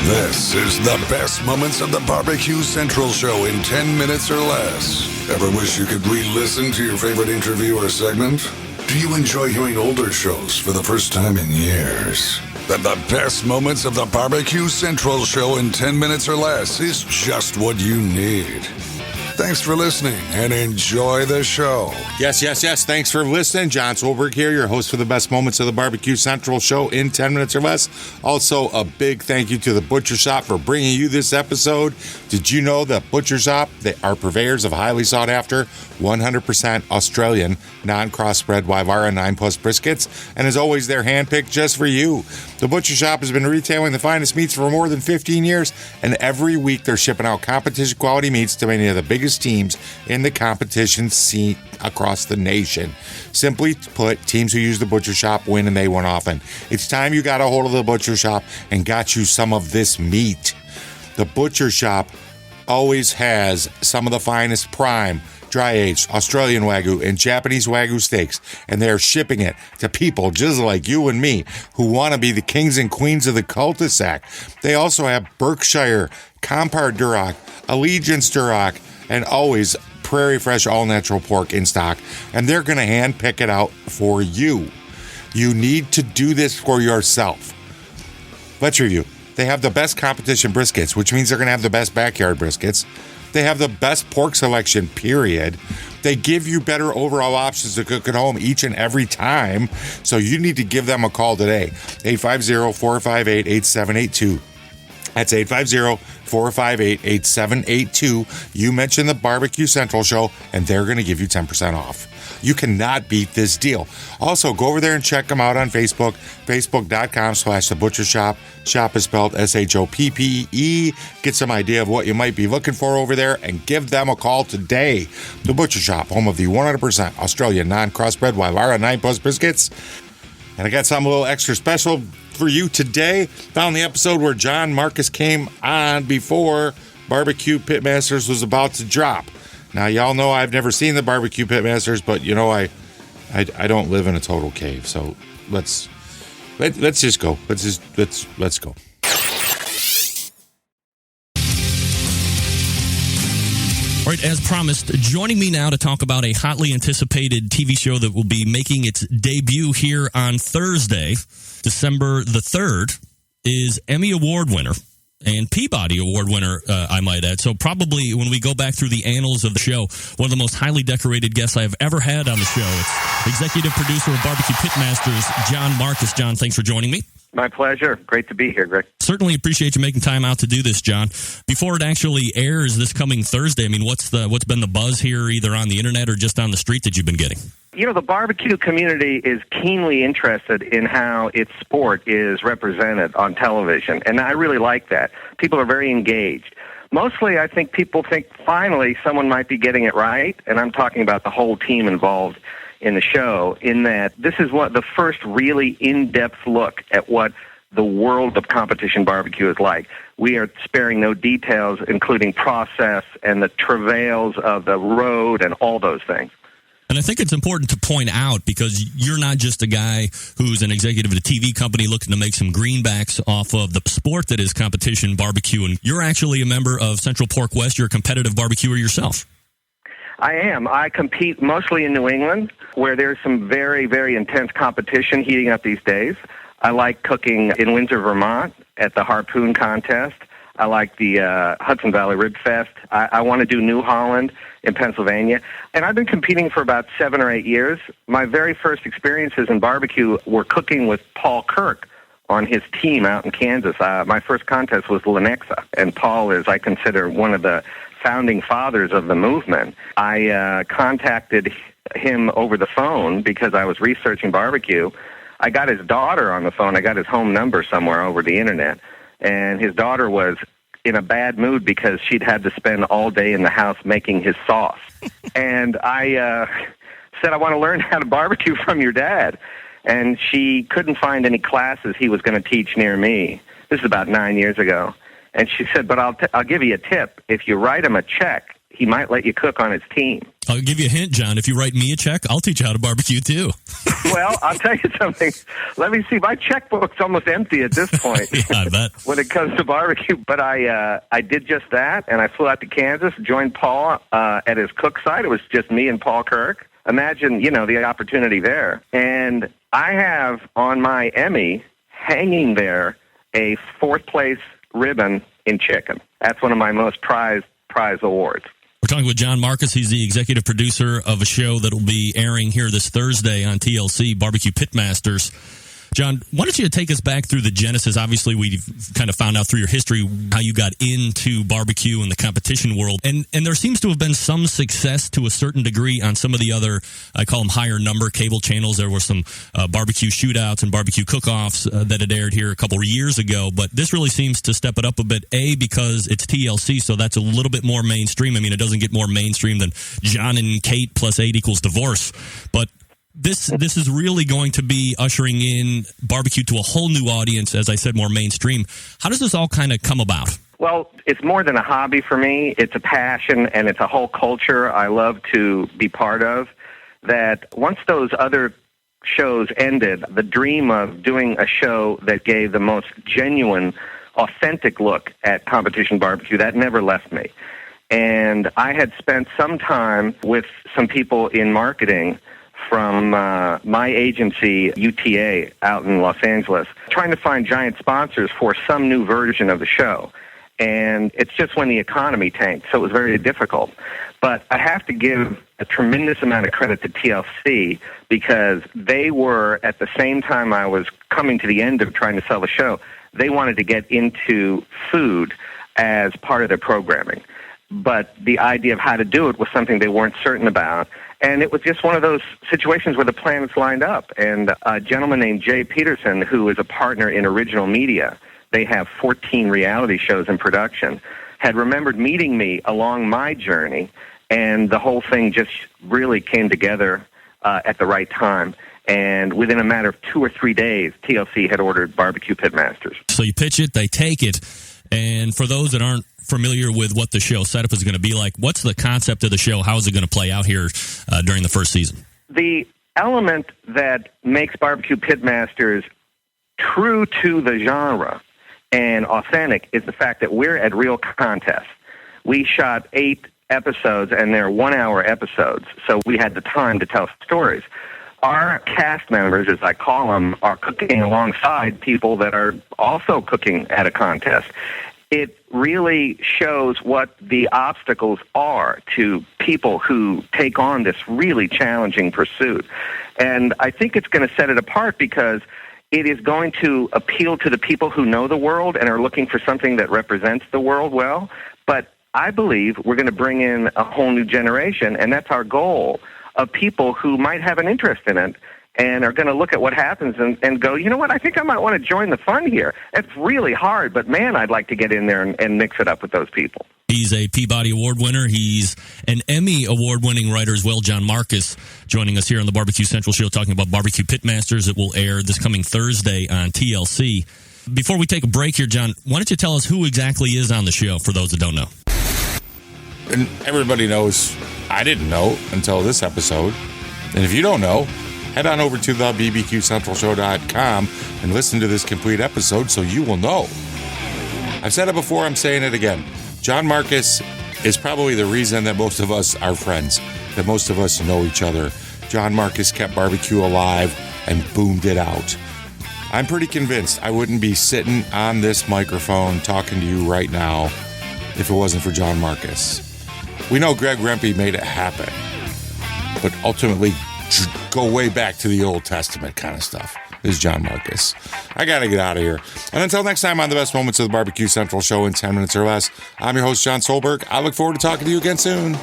This is the best moments of the BBQ Central Show in 10 minutes or less. Ever wish you could re-listen to your favorite interview or segment? Do you enjoy hearing older shows for the first time in years? Then the best moments of the BBQ Central Show in 10 minutes or less is just what you need. Thanks for listening and enjoy the show. Yes. Thanks for listening. John Solberg here, your host for the best moments of the BBQ Central Show in 10 minutes or less. Also, a big thank you to the Butcher Shop for bringing you this episode. Did you know that Butcher Shop, they are purveyors of highly sought after 100% Australian non-crossbred Wyvara 9 Plus briskets, and as always, they're handpicked just for you. The Butcher Shop has been retailing the finest meats for more than 15 years, and every week they're shipping out competition quality meats to many of the biggest teams in the competition scene across the nation. Simply put, teams who use the Butcher Shop win, and they win often. It's time you got a hold of the Butcher Shop and got you some of this meat. The Butcher Shop always has some of the finest prime, dry-aged Australian Wagyu and Japanese Wagyu steaks, and they're shipping it to people just like you and me who want to be the kings and queens of the cul-de-sac. They also have Berkshire, Compar Duroc, Allegiance Duroc, and always Prairie Fresh all-natural pork in stock, and they're going to hand pick it out for you. You need to do this for yourself. Let's review. They have the best competition briskets, which means they're going to have the best backyard briskets. They have the best pork selection, period. They give you better overall options to cook at home each and every time, so you need to give them a call today. 850-458-8782. That's 850-458-8782. You mention the BBQ Central Show, and they're going to give you 10% off. You cannot beat this deal. Also, go over there and check them out on Facebook, facebook.com/thebutchershop. Shop is spelled SHOPPE. Get some idea of what you might be looking for over there, and give them a call today. The Butcher Shop, home of the 100% Australian non-crossbred Wyvara 9 Plus briskets. And I got something a little extra special for you today. Found the episode where John Marcus came on before BBQ Pitmasters was about to drop. Now, y'all know I've never seen the BBQ Pitmasters, but you know I don't live in a total cave. So let's just go. Let's go. All right, as promised, joining me now to talk about a hotly anticipated TV show that will be making its debut here on Thursday, December the 3rd, is Emmy Award winner and Peabody Award winner, I might add. So probably when we go back through the annals of the show, one of the most highly decorated guests I have ever had on the show. It's executive producer of BBQ Pitmasters, John Marcus. John, thanks for joining me. My pleasure. Great to be here, Greg. Certainly appreciate you making time out to do this, John. Before it actually airs this coming Thursday, I mean, what's been the buzz here, either on the internet or just on the street, that you've been getting? You know, the barbecue community is keenly interested in how its sport is represented on television, and I really like that. People are very engaged. Mostly, I think people think finally someone might be getting it right, and I'm talking about the whole team involved in the show, in that this is the first really in-depth look at what the world of competition barbecue is like. We are sparing no details, including process and the travails of the road and all those things. And I think it's important to point out, because you're not just a guy who's an executive at a TV company looking to make some greenbacks off of the sport that is competition barbecue, and you're actually a member of Central Pork West. You're a competitive barbecuer yourself. I am. I compete mostly in New England, where there's some very, very intense competition heating up these days. I like cooking in Windsor, Vermont at the Harpoon Contest. I like the Hudson Valley Rib Fest. I want to do New Holland in Pennsylvania. And I've been competing for about 7 or 8 years. My very first experiences in barbecue were cooking with Paul Kirk on his team out in Kansas. My first contest was Lenexa, and Paul is, I consider, one of the founding fathers of the movement. I contacted him over the phone because I was researching barbecue. I got his daughter on the phone. I got his home number somewhere over the internet. And his daughter was in a bad mood because she'd had to spend all day in the house making his sauce. And I said, I want to learn how to barbecue from your dad. And she couldn't find any classes he was going to teach near me. This is about 9 years ago. And she said, but I'll give you a tip. If you write him a check he might let you cook on his team. I'll give you a hint, John. If you write me a check, I'll teach you how to barbecue too. Well, I'll tell you something. Let me see. My checkbook's almost empty at this point. Yeah, I bet. When it comes to barbecue. But I did just that, and I flew out to Kansas, joined Paul at his cook site. It was just me and Paul Kirk. Imagine, the opportunity there. And I have on my Emmy hanging there a 4th place ribbon in chicken. That's one of my most prized awards. We're talking with John Marcus. He's the executive producer of a show that will be airing here this Thursday on TLC, Barbecue Pitmasters. John, why don't you take us back through the genesis? Obviously, we've kind of found out through your history how you got into barbecue and the competition world. And there seems to have been some success to a certain degree on some of the other, I call them higher number cable channels. There were some barbecue shootouts and barbecue cook-offs that had aired here a couple of years ago. But this really seems to step it up a bit, A, because it's TLC, so that's a little bit more mainstream. I mean, it doesn't get more mainstream than John and Kate plus 8 equals divorce. But This is really going to be ushering in barbecue to a whole new audience, as I said, more mainstream. How does this all kind of come about? Well, it's more than a hobby for me. It's a passion, and it's a whole culture I love to be part of. That once those other shows ended, the dream of doing a show that gave the most genuine, authentic look at competition barbecue, that never left me. And I had spent some time with some people in marketing from my agency, UTA, out in Los Angeles, trying to find giant sponsors for some new version of the show. And it's just when the economy tanked, so it was very difficult. But I have to give a tremendous amount of credit to TLC because they were, at the same time I was coming to the end of trying to sell the show, they wanted to get into food as part of their programming. But the idea of how to do it was something they weren't certain about. And it was just one of those situations where the planets lined up. And a gentleman named Jay Peterson, who is a partner in Original Media, they have 14 reality shows in production, had remembered meeting me along my journey, and the whole thing just really came together at the right time. And within a matter of 2 or 3 days, TLC had ordered Barbecue Pitmasters. So you pitch it, they take it, and for those that aren't familiar with what the show setup is going to be like, what's the concept of the show? How is it going to play out here during the first season? The element that makes Barbecue Pitmasters true to the genre and authentic is the fact that we're at real contests. We shot 8 episodes, and they're 1-hour episodes, so we had the time to tell stories. Our cast members, as I call them, are cooking alongside people that are also cooking at a contest. It really shows what the obstacles are to people who take on this really challenging pursuit. And I think it's going to set it apart because it is going to appeal to the people who know the world and are looking for something that represents the world well. But I believe we're going to bring in a whole new generation, and that's our goal, of people who might have an interest in it and are going to look at what happens and go, you know what, I think I might want to join the fun here. It's really hard, but man, I'd like to get in there and mix it up with those people. He's a Peabody Award winner. He's an Emmy Award-winning writer as well, John Marcus, joining us here on the Barbecue Central Show, talking about Barbecue Pitmasters. It will air this coming Thursday on TLC. Before we take a break here, John, why don't you tell us who exactly is on the show for those that don't know? And everybody knows I didn't know until this episode. And if you don't know, head on over to the bbqcentralshow.com and listen to this complete episode so you will know. I've said it before, I'm saying it again. John Marcus is probably the reason that most of us are friends, that most of us know each other. John Marcus kept barbecue alive and boomed it out. I'm pretty convinced I wouldn't be sitting on this microphone talking to you right now if it wasn't for John Marcus. We know Greg Rempe made it happen, but ultimately go way back to the Old Testament kind of stuff is John Marcus. I got to get out of here. And until next time on the Best Moments of the Barbecue Central Show in 10 minutes or less, I'm your host, John Solberg. I look forward to talking to you again soon.